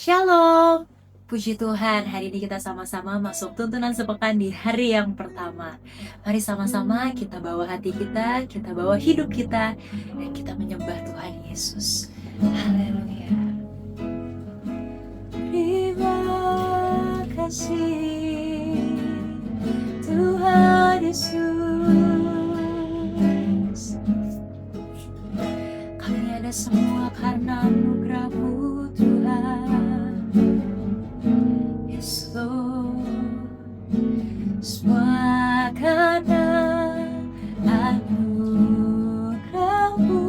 Shalom, puji Tuhan, hari ini kita sama-sama masuk tuntunan sepekan di hari yang pertama. Mari sama-sama kita bawa hati kita bawa hidup kita, dan kita menyembah Tuhan Yesus. Haleluya. Terima kasih Tuhan Yesus. Kami ada semua karena anugerah-Mu Tuhan. Yes Lord, semua karena anugerah-Mu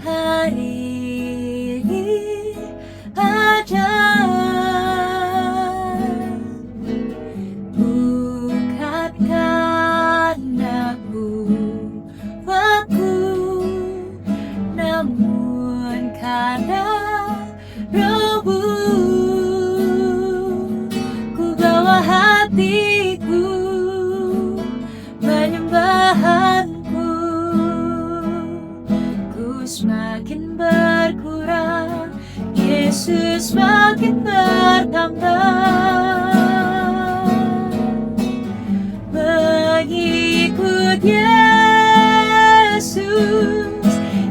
hari ini ada. Bukan karena kuatku, namun karena Roh-Mu. Ku bawa hatiku menyembah-Mu. Ku semakin berkurang, Yesus semakin bertambah. Mengikut Yesus,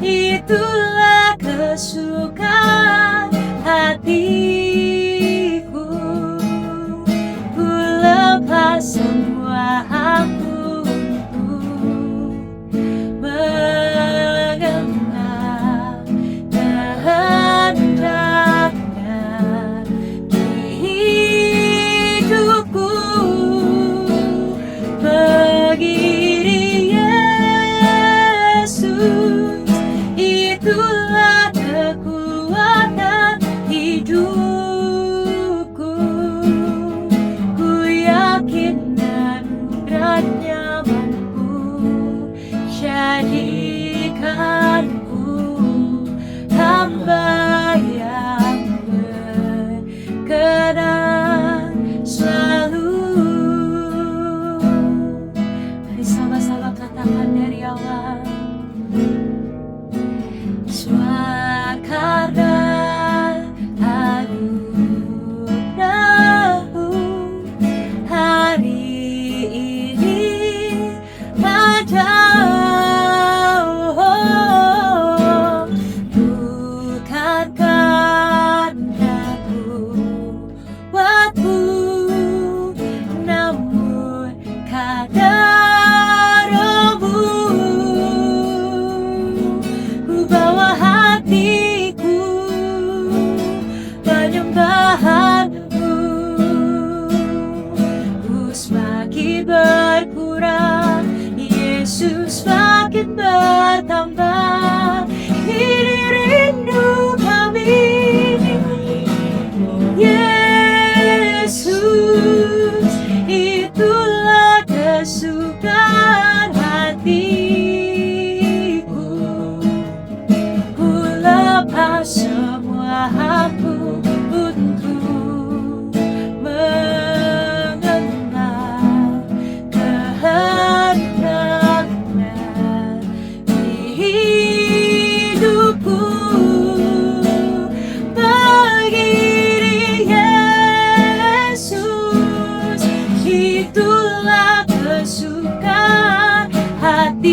itulah kesukaan hatiku. Ku lepas semua aku untuk mengenal kehendak-Nya di hidupku. Bagi Yesus, itulah kekuatan hidupku. Ku yakin anugerah-Nya mampu jadikanku hamba yang berkenan selalu. Mari sama-sama katakan dari awal. Semua karena anugerah-Mu hari ini ada. Bukan karena kuatku, namun karena Roh-Mu. Ku bawa hatiku menyembah-Mu. Ku semakin berkurang, Yesus semakin bertambah. Ini rindu kami, Yesus, itulah kesukaan hatiku. Ku lepas semua aku untuk mengenal kehendak-Nya di hidupku. Bagi Yesus, itulah kesukaan hatiku.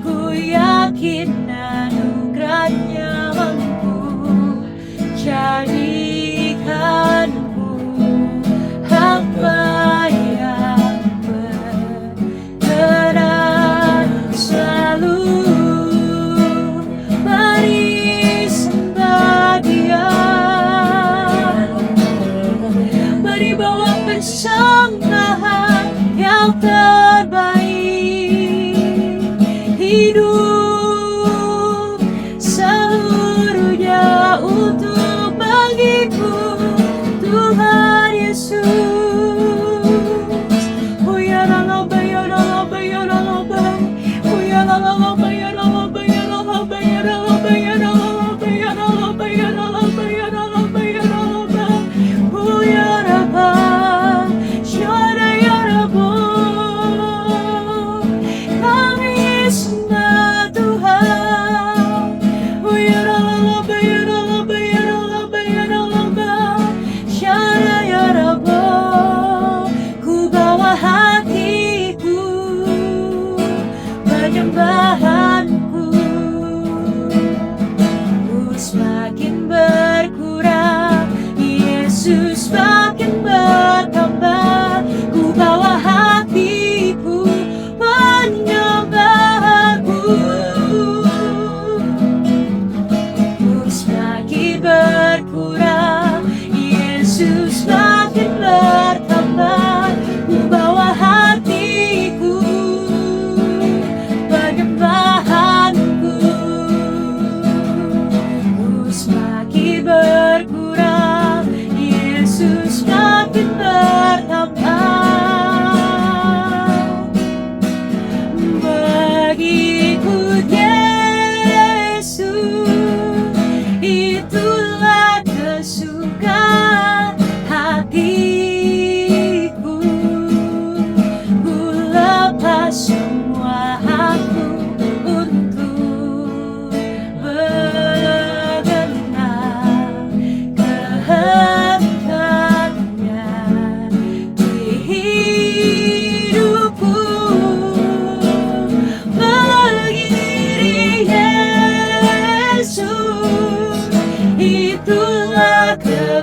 Ku yakin anugerah-Nya mampu jadikanku hamba yang berkenan selalu. Mari sembah Dia, mari bawa persembahan yang terbaik. Hidup seluruhnya untuk bagiku, Tuhan Yesus. Oh ya la la ba ya la la ba ya la la ba. Oh ya la la la ba ya la la ba ya la la ba ya la la ba ya la la ba ya la la ba ya la la ba ya la la ba ya la la ba. Oh ya Rabba, Shara ya Rabba.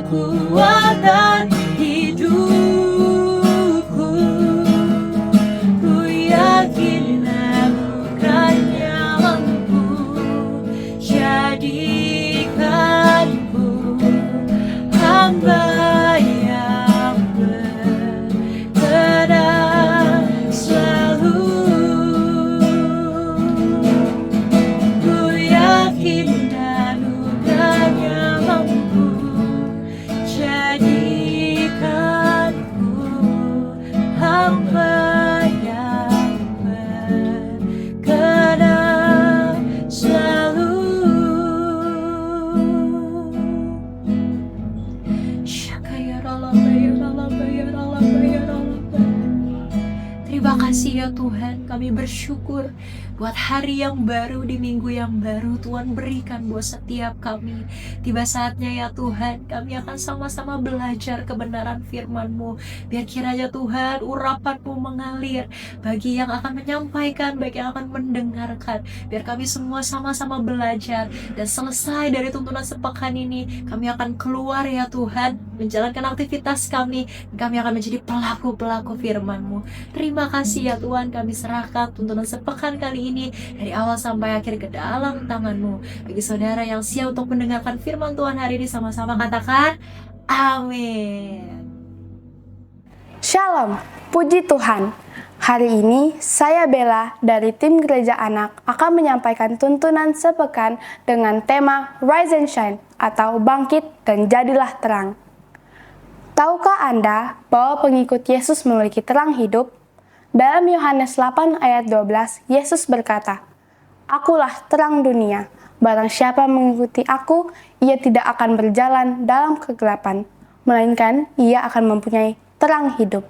kekuatan hidupku. Ku yakin anugerahnya mampu jadikanku hamba yang berkenan selalu. Ku yakin anugerahnya mampu jadikanku hamba yang berkenan selalu. Terima kasih ya Tuhan, kami bersyukur buat hari yang baru, di minggu yang baru Tuhan berikan buat setiap kami. Tiba saatnya ya Tuhan, kami akan sama-sama belajar kebenaran firman-Mu. Biar kiranya Tuhan, urapan-Mu mengalir bagi yang akan menyampaikan, bagi yang akan mendengarkan. Biar kami semua sama-sama belajar, dan selesai dari tuntunan sepekan ini, kami akan keluar ya Tuhan, menjalankan aktivitas kami, dan kami akan menjadi pelaku-pelaku firman-Mu. Terima kasih ya Tuhan, kami serahkan tuntunan sepekan kali ini dari awal sampai akhir ke dalam tangan-Mu. Bagi saudara yang siap untuk mendengarkan firman Tuhan hari ini, sama-sama katakan amin. Shalom, puji Tuhan. Hari ini saya Bella dari tim Gereja Anak akan menyampaikan tuntunan sepekan dengan tema Rise and Shine atau bangkit dan jadilah terang. Tahukah Anda bahwa pengikut Yesus memiliki terang hidup? Dalam Yohanes 8 ayat 12, Yesus berkata, "Akulah terang dunia. Barang siapa mengikuti aku, ia tidak akan berjalan dalam kegelapan, melainkan ia akan mempunyai terang hidup."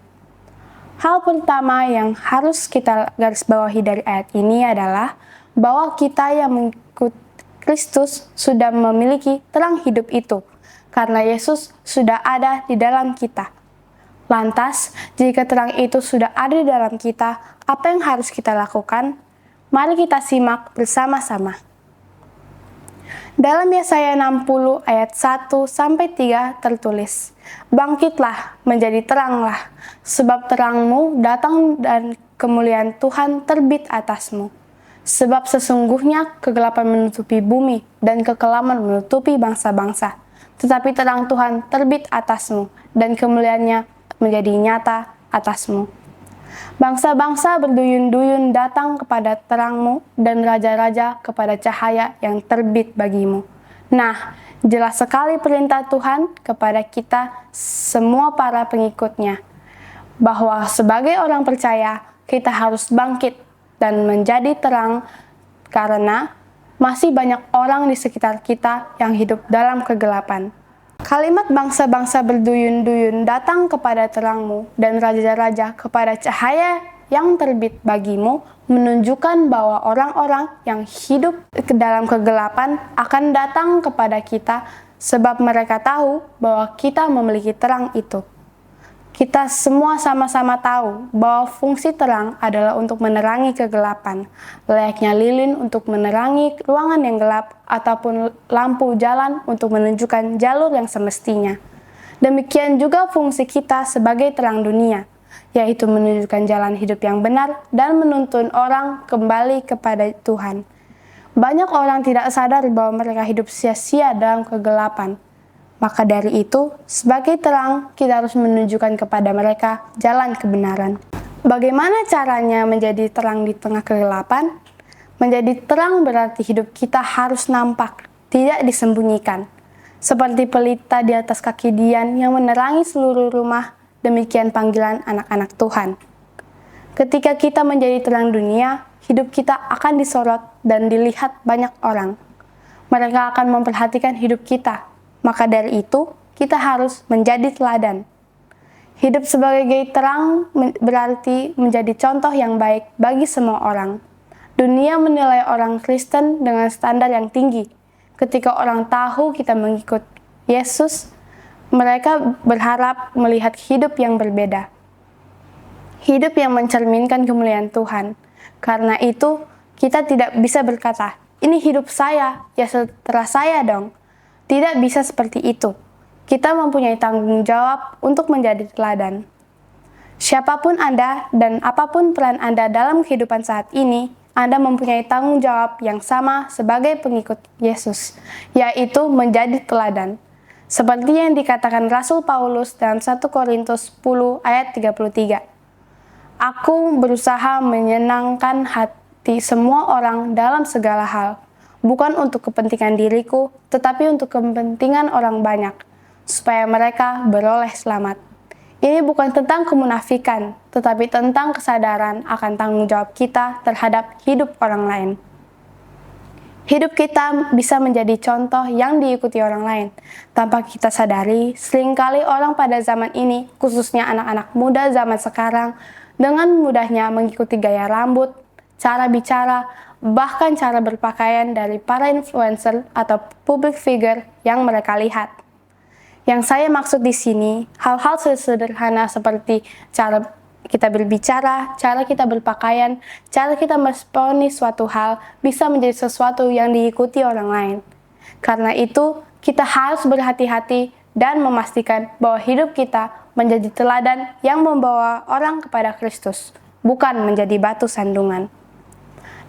Hal pertama yang harus kita garis bawahi dari ayat ini adalah bahwa kita yang mengikut Kristus sudah memiliki terang hidup itu, karena Yesus sudah ada di dalam kita. Lantas, jika terang itu sudah ada di dalam kita, apa yang harus kita lakukan? Mari kita simak bersama-sama. Dalam Yesaya 60 ayat 1-3 tertulis, "Bangkitlah, menjadi teranglah, sebab terangmu datang dan kemuliaan Tuhan terbit atasmu. Sebab sesungguhnya kegelapan menutupi bumi dan kekelaman menutupi bangsa-bangsa. Tetapi terang Tuhan terbit atasmu dan kemuliaannya menjadi nyata atasmu. Bangsa-bangsa berduyun-duyun datang kepada terangmu dan raja-raja kepada cahaya yang terbit bagimu." Nah, jelas sekali perintah Tuhan kepada kita semua para pengikutnya, bahwa sebagai orang percaya kita harus bangkit dan menjadi terang karena masih banyak orang di sekitar kita yang hidup dalam kegelapan. Kalimat bangsa-bangsa berduyun-duyun datang kepada terangmu dan raja-raja kepada cahaya yang terbit bagimu menunjukkan bahwa orang-orang yang hidup ke dalam kegelapan akan datang kepada kita sebab mereka tahu bahwa kita memiliki terang itu. Kita semua sama-sama tahu bahwa fungsi terang adalah untuk menerangi kegelapan, layaknya lilin untuk menerangi ruangan yang gelap ataupun lampu jalan untuk menunjukkan jalur yang semestinya. Demikian juga fungsi kita sebagai terang dunia, yaitu menunjukkan jalan hidup yang benar dan menuntun orang kembali kepada Tuhan. Banyak orang tidak sadar bahwa mereka hidup sia-sia dalam kegelapan. Maka dari itu, sebagai terang, kita harus menunjukkan kepada mereka jalan kebenaran. Bagaimana caranya menjadi terang di tengah kegelapan? Menjadi terang berarti hidup kita harus nampak, tidak disembunyikan. Seperti pelita di atas kaki Dian yang menerangi seluruh rumah, demikian panggilan anak-anak Tuhan. Ketika kita menjadi terang dunia, hidup kita akan disorot dan dilihat banyak orang. Mereka akan memperhatikan hidup kita. Maka dari itu, kita harus menjadi teladan. Hidup sebagai terang berarti menjadi contoh yang baik bagi semua orang. Dunia menilai orang Kristen dengan standar yang tinggi. Ketika orang tahu kita mengikut Yesus, mereka berharap melihat hidup yang berbeda. Hidup yang mencerminkan kemuliaan Tuhan. Karena itu, kita tidak bisa berkata, "Ini hidup saya, ya setelah saya dong." Tidak bisa seperti itu. Kita mempunyai tanggung jawab untuk menjadi teladan. Siapapun Anda dan apapun peran Anda dalam kehidupan saat ini, Anda mempunyai tanggung jawab yang sama sebagai pengikut Yesus, yaitu menjadi teladan. Seperti yang dikatakan Rasul Paulus dalam 1 Korintus 10 ayat 33. Aku berusaha menyenangkan hati semua orang dalam segala hal, bukan untuk kepentingan diriku, tetapi untuk kepentingan orang banyak, supaya mereka beroleh selamat. Ini bukan tentang kemunafikan, tetapi tentang kesadaran akan tanggung jawab kita terhadap hidup orang lain. Hidup kita bisa menjadi contoh yang diikuti orang lain. Tanpa kita sadari, seringkali orang pada zaman ini, khususnya anak-anak muda zaman sekarang, dengan mudahnya mengikuti gaya rambut, cara bicara, bahkan cara berpakaian dari para influencer atau public figure yang mereka lihat. Yang saya maksud di sini, hal-hal sederhana seperti cara kita berbicara, cara kita berpakaian, cara kita meresponi suatu hal bisa menjadi sesuatu yang diikuti orang lain. Karena itu, kita harus berhati-hati dan memastikan bahwa hidup kita menjadi teladan yang membawa orang kepada Kristus, bukan menjadi batu sandungan.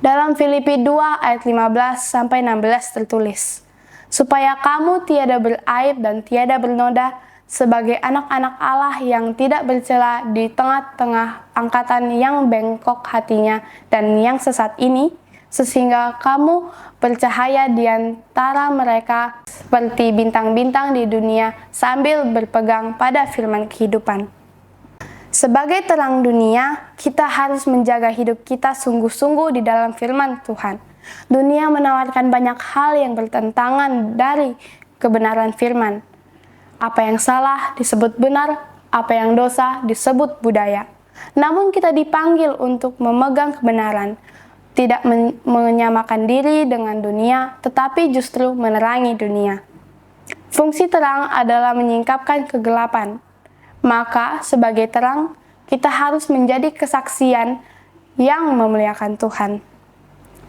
Dalam Filipi 2 ayat 15-16 tertulis, supaya kamu tiada beraib dan tiada bernoda, sebagai anak-anak Allah yang tidak bercela di tengah-tengah angkatan yang bengkok hatinya dan yang sesat ini, sehingga kamu bercahaya di antara mereka seperti bintang-bintang di dunia sambil berpegang pada firman kehidupan. Sebagai terang dunia, kita harus menjaga hidup kita sungguh-sungguh di dalam firman Tuhan. Dunia menawarkan banyak hal yang bertentangan dari kebenaran firman. Apa yang salah disebut benar, apa yang dosa disebut budaya. Namun kita dipanggil untuk memegang kebenaran, tidak menyamakan diri dengan dunia, tetapi justru menerangi dunia. Fungsi terang adalah menyingkapkan kegelapan. Maka sebagai terang, kita harus menjadi kesaksian yang memuliakan Tuhan.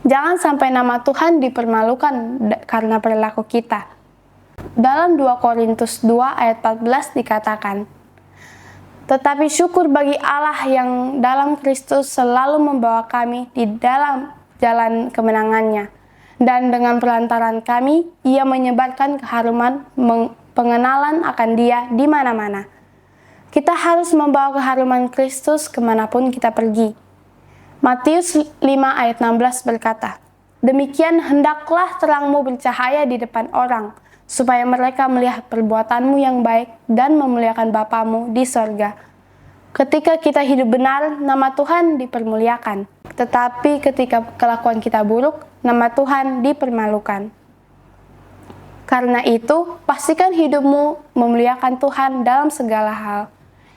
Jangan sampai nama Tuhan dipermalukan karena perilaku kita. Dalam 2 Korintus 2 ayat 14 dikatakan, tetapi syukur bagi Allah yang dalam Kristus selalu membawa kami di dalam jalan kemenangannya. Dan dengan perantaran kami, Ia menyebarkan keharuman pengenalan akan Dia di mana-mana. Kita harus membawa keharuman Kristus kemanapun kita pergi. Matius 5 ayat 16 berkata, demikian hendaklah terangmu bercahaya di depan orang, supaya mereka melihat perbuatanmu yang baik dan memuliakan Bapamu di sorga. Ketika kita hidup benar, nama Tuhan dipermuliakan. Tetapi ketika kelakuan kita buruk, nama Tuhan dipermalukan. Karena itu, pastikan hidupmu memuliakan Tuhan dalam segala hal.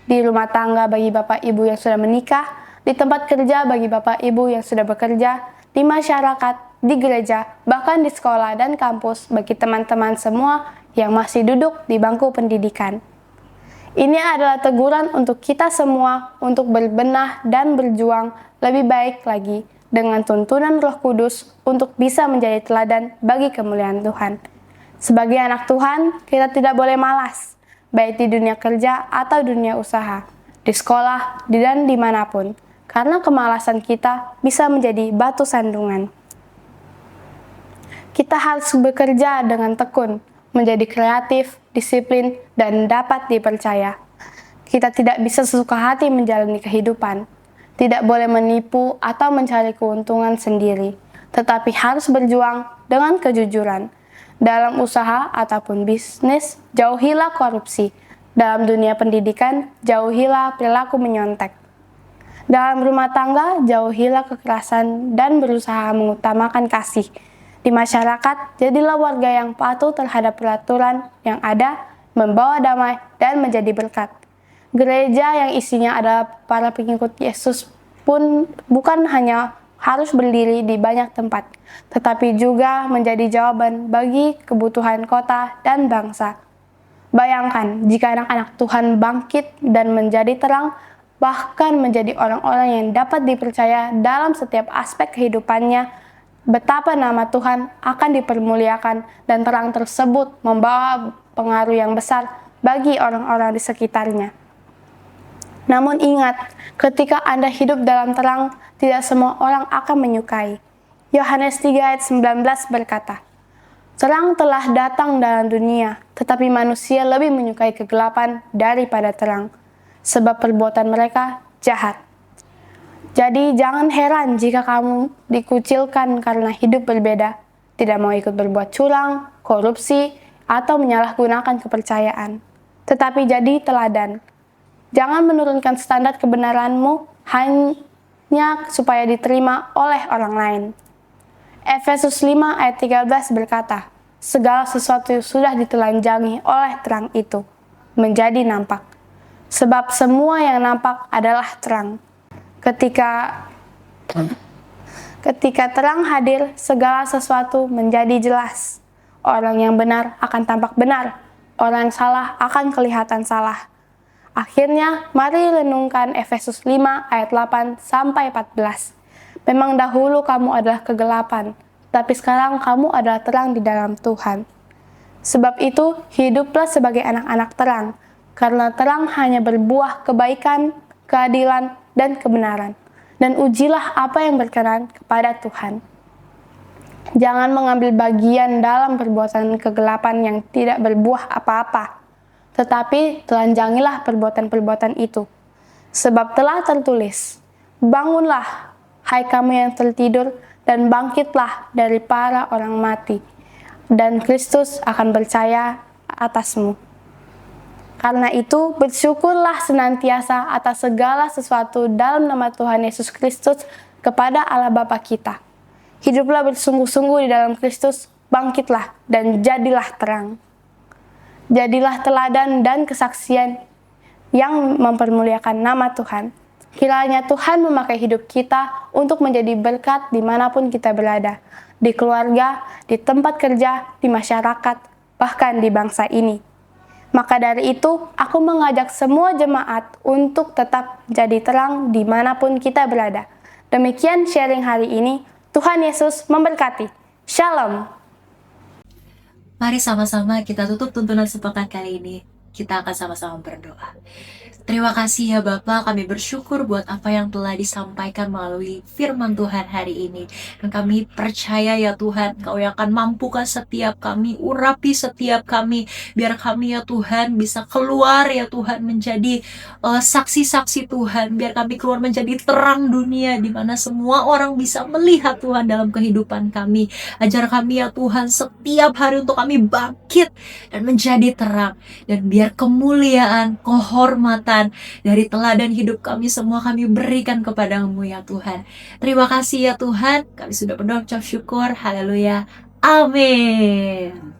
Di rumah tangga bagi Bapak Ibu yang sudah menikah, di tempat kerja bagi Bapak Ibu yang sudah bekerja, di masyarakat, di gereja, bahkan di sekolah dan kampus bagi teman-teman semua yang masih duduk di bangku pendidikan. Ini adalah teguran untuk kita semua untuk berbenah dan berjuang lebih baik lagi dengan tuntunan Roh Kudus untuk bisa menjadi teladan bagi kemuliaan Tuhan. Sebagai anak Tuhan, kita tidak boleh malas, baik di dunia kerja atau dunia usaha, di sekolah, dan dimanapun, karena kemalasan kita bisa menjadi batu sandungan. Kita harus bekerja dengan tekun, menjadi kreatif, disiplin, dan dapat dipercaya. Kita tidak bisa sesuka hati menjalani kehidupan, tidak boleh menipu atau mencari keuntungan sendiri, tetapi harus berjuang dengan kejujuran. Dalam usaha ataupun bisnis, jauhilah korupsi. Dalam dunia pendidikan, jauhilah perilaku menyontek. Dalam rumah tangga, jauhilah kekerasan dan berusaha mengutamakan kasih. Di masyarakat, jadilah warga yang patuh terhadap peraturan yang ada, membawa damai, dan menjadi berkat. Gereja yang isinya adalah para pengikut Yesus pun bukan hanya harus berdiri di banyak tempat, tetapi juga menjadi jawaban bagi kebutuhan kota dan bangsa. Bayangkan jika anak-anak Tuhan bangkit dan menjadi terang, bahkan menjadi orang-orang yang dapat dipercaya dalam setiap aspek kehidupannya, betapa nama Tuhan akan dipermuliakan dan terang tersebut membawa pengaruh yang besar bagi orang-orang di sekitarnya. Namun ingat, ketika Anda hidup dalam terang, tidak semua orang akan menyukai. Yohanes 3 ayat 19 berkata, "Terang telah datang dalam dunia, tetapi manusia lebih menyukai kegelapan daripada terang, sebab perbuatan mereka jahat." Jadi jangan heran jika kamu dikucilkan karena hidup berbeda, tidak mau ikut berbuat curang, korupsi, atau menyalahgunakan kepercayaan. Tetapi jadi teladan. Jangan menurunkan standar kebenaranmu hanya supaya diterima oleh orang lain. Efesus 5 ayat 13 berkata, "Segala sesuatu sudah ditelanjangi oleh terang itu, menjadi nampak. Sebab semua yang nampak adalah terang." Ketika terang hadir, segala sesuatu menjadi jelas. Orang yang benar akan tampak benar, orang yang salah akan kelihatan salah. Akhirnya, mari renungkan Efesus 5 ayat 8 sampai 14. Memang dahulu kamu adalah kegelapan, tapi sekarang kamu adalah terang di dalam Tuhan. Sebab itu, hiduplah sebagai anak-anak terang, karena terang hanya berbuah kebaikan, keadilan, dan kebenaran. Dan ujilah apa yang berkenan kepada Tuhan. Jangan mengambil bagian dalam perbuatan kegelapan yang tidak berbuah apa-apa, tetapi telanjangilah perbuatan-perbuatan itu. Sebab telah tertulis, "Bangunlah, hai kamu yang tertidur, dan bangkitlah dari para orang mati, dan Kristus akan percaya atasmu." Karena itu, bersyukurlah senantiasa atas segala sesuatu dalam nama Tuhan Yesus Kristus kepada Allah Bapa kita. Hiduplah bersungguh-sungguh di dalam Kristus, bangkitlah dan jadilah terang. Jadilah teladan dan kesaksian yang mempermuliakan nama Tuhan. Kiranya Tuhan memakai hidup kita untuk menjadi berkat dimanapun kita berada, di keluarga, di tempat kerja, di masyarakat, bahkan di bangsa ini. Maka dari itu, aku mengajak semua jemaat untuk tetap jadi terang dimanapun kita berada. Demikian sharing hari ini. Tuhan Yesus memberkati. Shalom. Mari sama-sama kita tutup tuntunan sepekan kali ini. Kita akan sama-sama berdoa. Terima kasih ya Bapak, kami bersyukur buat apa yang telah disampaikan melalui firman Tuhan hari ini. Dan kami percaya ya Tuhan, Kau yang akan mampukan setiap kami, urapi setiap kami, biar kami ya Tuhan bisa keluar ya Tuhan menjadi saksi-saksi Tuhan, biar kami keluar menjadi terang dunia, di mana semua orang bisa melihat Tuhan dalam kehidupan kami. Ajar kami ya Tuhan setiap hari untuk kami bangkit dan menjadi terang, dan biar kemuliaan, kehormatan dari teladan hidup kami semua kami berikan kepadamu ya Tuhan. Terima kasih ya Tuhan, kami sudah berdoa ucap syukur, haleluya, amin.